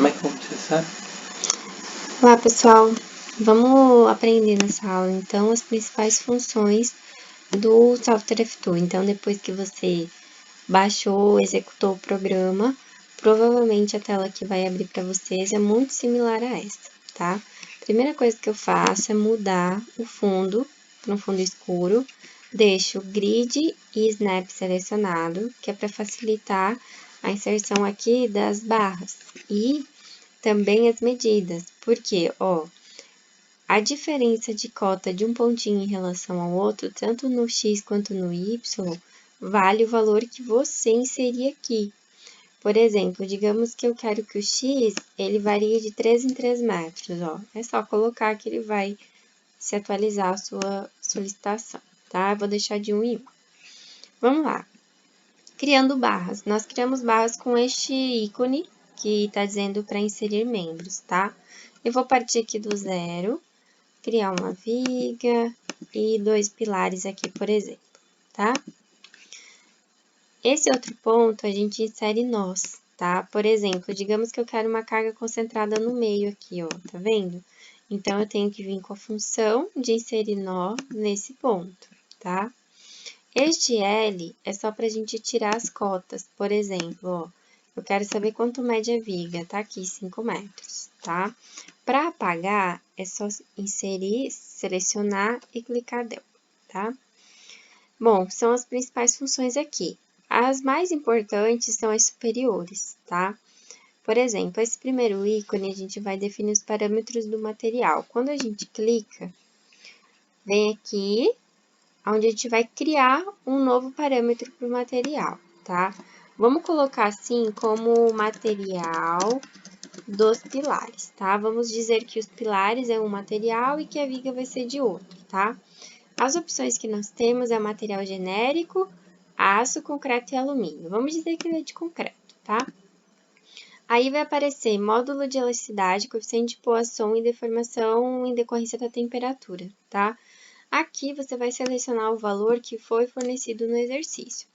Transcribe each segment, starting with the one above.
Mas como você sabe? Olá, pessoal! Vamos aprender nessa aula, então, as principais funções do Software F2. Então, depois que você baixou, executou o programa, provavelmente a tela que vai abrir para vocês é muito similar a essa, tá? Primeira coisa que eu faço é mudar o fundo para um fundo escuro, deixo Grid e Snap selecionado, que é para facilitar a inserção aqui das barras. E também as medidas, porque, ó, a diferença de cota de um pontinho em relação ao outro, tanto no x quanto no y, vale o valor que você inserir aqui. Por exemplo, digamos que eu quero que o x, ele varie de 3 em 3 metros, ó. É só colocar que ele vai se atualizar a sua solicitação, tá? Eu vou deixar de 1 em 1. Vamos lá. Criando barras. Nós criamos barras com este ícone, que está dizendo para inserir membros, tá? Eu vou partir aqui do zero, criar uma viga e 2 pilares aqui, por exemplo, tá? Esse outro ponto a gente insere nós, tá? Por exemplo, digamos que eu quero uma carga concentrada no meio aqui, ó, tá vendo? Então, eu tenho que vir com a função de inserir nó nesse ponto, tá? Este L é só para a gente tirar as cotas, por exemplo, ó, eu quero saber quanto mede a viga, tá aqui, 5 metros, tá? Para apagar, é só inserir, selecionar e clicar Del, tá? Bom, são as principais funções aqui. As mais importantes são as superiores, tá? Por exemplo, esse primeiro ícone, a gente vai definir os parâmetros do material. Quando a gente clica, vem aqui, onde a gente vai criar um novo parâmetro para o material, tá? Vamos colocar assim como material dos pilares, tá? Vamos dizer que os pilares é um material e que a viga vai ser de outro, tá? As opções que nós temos é material genérico, aço, concreto e alumínio. Vamos dizer que ele é de concreto, tá? Aí vai aparecer módulo de elasticidade, coeficiente de poação e deformação em decorrência da temperatura, tá? Aqui você vai selecionar o valor que foi fornecido no exercício.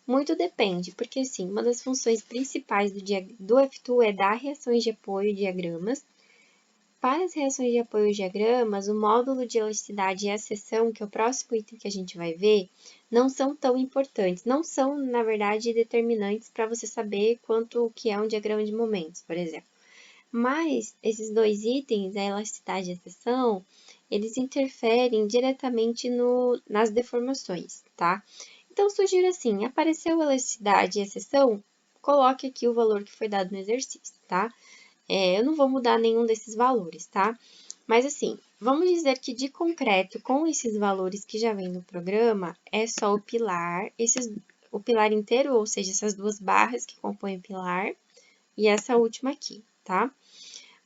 Muito depende, porque sim, uma das funções principais do F2 é dar reações de apoio e diagramas. Para as reações de apoio e diagramas, o módulo de elasticidade e a seção, que é o próximo item que a gente vai ver, não são tão importantes. Não são, na verdade, determinantes para você saber quanto que é um diagrama de momentos, por exemplo. Mas esses dois itens, a elasticidade e a seção, eles interferem diretamente nas deformações, tá? Então, sugiro assim, apareceu a elasticidade e a seção, coloque aqui o valor que foi dado no exercício, tá? Eu não vou mudar nenhum desses valores, tá? Mas assim, vamos dizer que de concreto, com esses valores que já vem no programa, é só o pilar, o pilar inteiro, ou seja, essas duas barras que compõem o pilar, e essa última aqui, tá?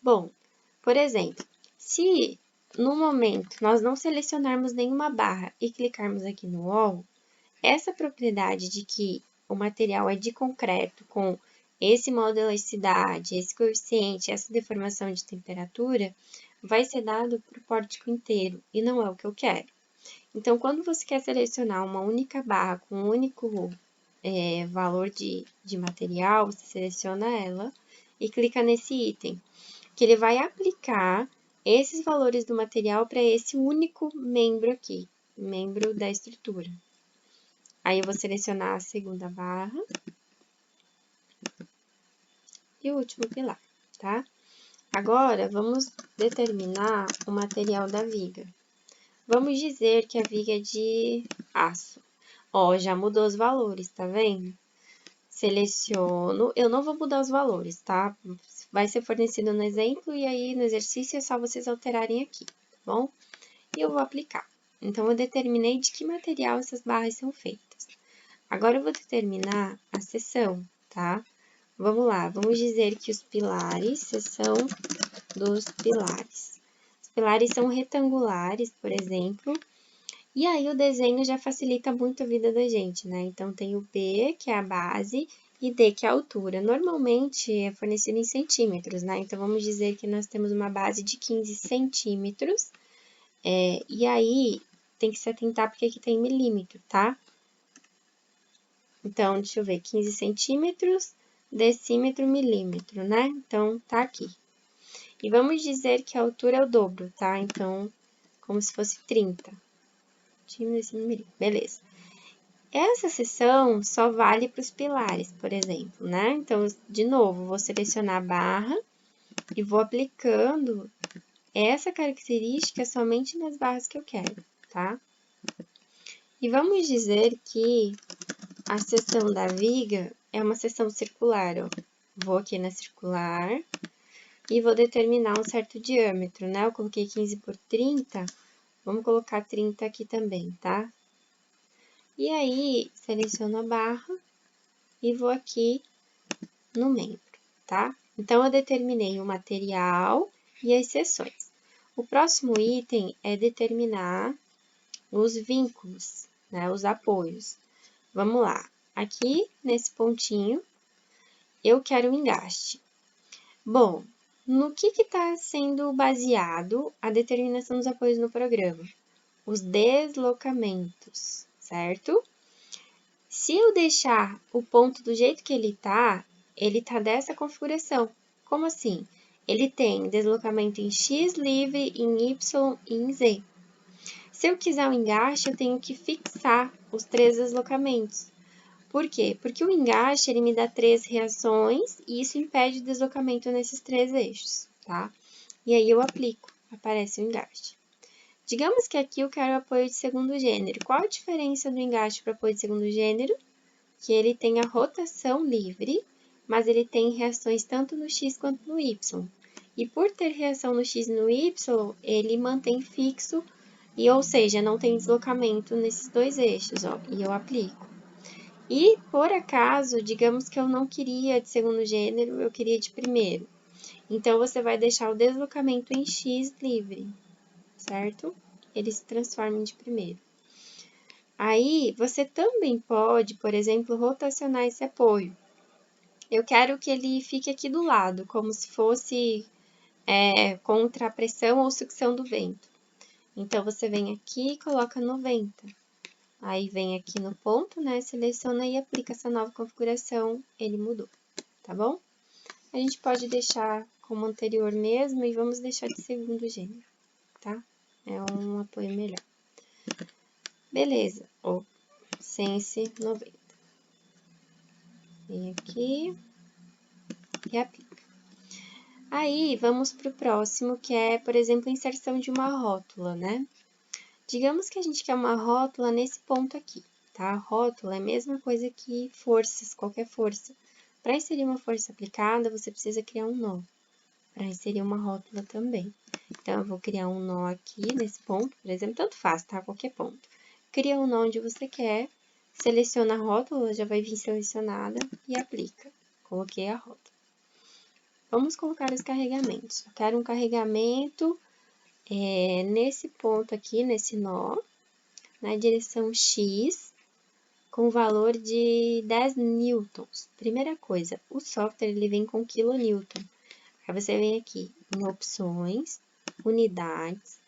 Bom, por exemplo, se no momento nós não selecionarmos nenhuma barra e clicarmos aqui no All, essa propriedade de que o material é de concreto com esse modo de elasticidade, esse coeficiente, essa deformação de temperatura, vai ser dado para o pórtico inteiro, e não é o que eu quero. Então, quando você quer selecionar uma única barra com um único valor de material, você seleciona ela e clica nesse item, que ele vai aplicar esses valores do material para esse único membro aqui, membro da estrutura. Aí, eu vou selecionar a segunda barra e o último pilar, tá? Agora, vamos determinar o material da viga. Vamos dizer que a viga é de aço. Ó, já mudou os valores, tá vendo? Seleciono, eu não vou mudar os valores, tá? Vai ser fornecido no exemplo e aí no exercício é só vocês alterarem aqui, tá bom? E eu vou aplicar. Então, eu determinei de que material essas barras são feitas. Agora, eu vou determinar a seção, tá? Vamos lá, vamos dizer que os pilares, seção dos pilares. Os pilares são retangulares, por exemplo, e aí o desenho já facilita muito a vida da gente, né? Então, tem o B, que é a base, e D, que é a altura. Normalmente, é fornecido em centímetros, né? Então, vamos dizer que nós temos uma base de 15 centímetros, e aí tem que se atentar porque aqui tem milímetro, tá? Então, deixa eu ver, 15 centímetros decímetro, milímetro, né? Então, tá aqui. E vamos dizer que a altura é o dobro, tá? Então, como se fosse 30. Beleza. Essa seção só vale para os pilares, por exemplo, né? Então, de novo, vou selecionar a barra e vou aplicando essa característica somente nas barras que eu quero, tá? E vamos dizer que a seção da viga é uma seção circular, ó. Vou aqui na circular e vou determinar um certo diâmetro, né? Eu coloquei 15 por 30, vamos colocar 30 aqui também, tá? E aí, seleciono a barra e vou aqui no membro, tá? Então, eu determinei o material e as seções. O próximo item é determinar os vínculos, né? Os apoios. Vamos lá. Aqui, nesse pontinho, eu quero um engaste. Bom, no que está sendo baseado a determinação dos apoios no programa? Os deslocamentos, certo? Se eu deixar o ponto do jeito que ele tá dessa configuração. Como assim? Ele tem deslocamento em X livre, em Y e em Z. Se eu quiser um engaste, eu tenho que fixar os 3 deslocamentos. Por quê? Porque o engaste, ele me dá 3 reações e isso impede o deslocamento nesses 3 eixos, tá? E aí eu aplico, aparece o engaste. Digamos que aqui eu quero apoio de segundo gênero. Qual a diferença do engaste para apoio de segundo gênero? Que ele tem a rotação livre, mas ele tem reações tanto no X quanto no Y. E por ter reação no X e no Y, ele mantém fixo, e ou seja, não tem deslocamento nesses 2 eixos, ó, e eu aplico. E, por acaso, digamos que eu não queria de segundo gênero, eu queria de primeiro. Então, você vai deixar o deslocamento em X livre, certo? Ele se transforma em de primeiro. Aí, você também pode, por exemplo, rotacionar esse apoio. Eu quero que ele fique aqui do lado, como se fosse contra a pressão ou sucção do vento. Então, você vem aqui e coloca 90. Aí, vem aqui no ponto, né? Seleciona e aplica essa nova configuração, ele mudou, tá bom? A gente pode deixar como anterior mesmo e vamos deixar de segundo gênero, tá? É um apoio melhor. Beleza, Sense 90. Vem aqui e aplica. Aí, vamos para o próximo, que é, por exemplo, a inserção de uma rótula, né? Digamos que a gente quer uma rótula nesse ponto aqui, tá? Rótula é a mesma coisa que forças, qualquer força. Para inserir uma força aplicada, você precisa criar um nó. Para inserir uma rótula também. Então, eu vou criar um nó aqui nesse ponto, por exemplo, tanto faz, tá? Qualquer ponto. Cria um nó onde você quer, seleciona a rótula, já vai vir selecionada e aplica. Coloquei a rótula. Vamos colocar os carregamentos. Eu quero um carregamento nesse ponto aqui, nesse nó, na direção X, com valor de 10 newtons. Primeira coisa, o software ele vem com quilonewton. Aí você vem aqui em opções, unidades,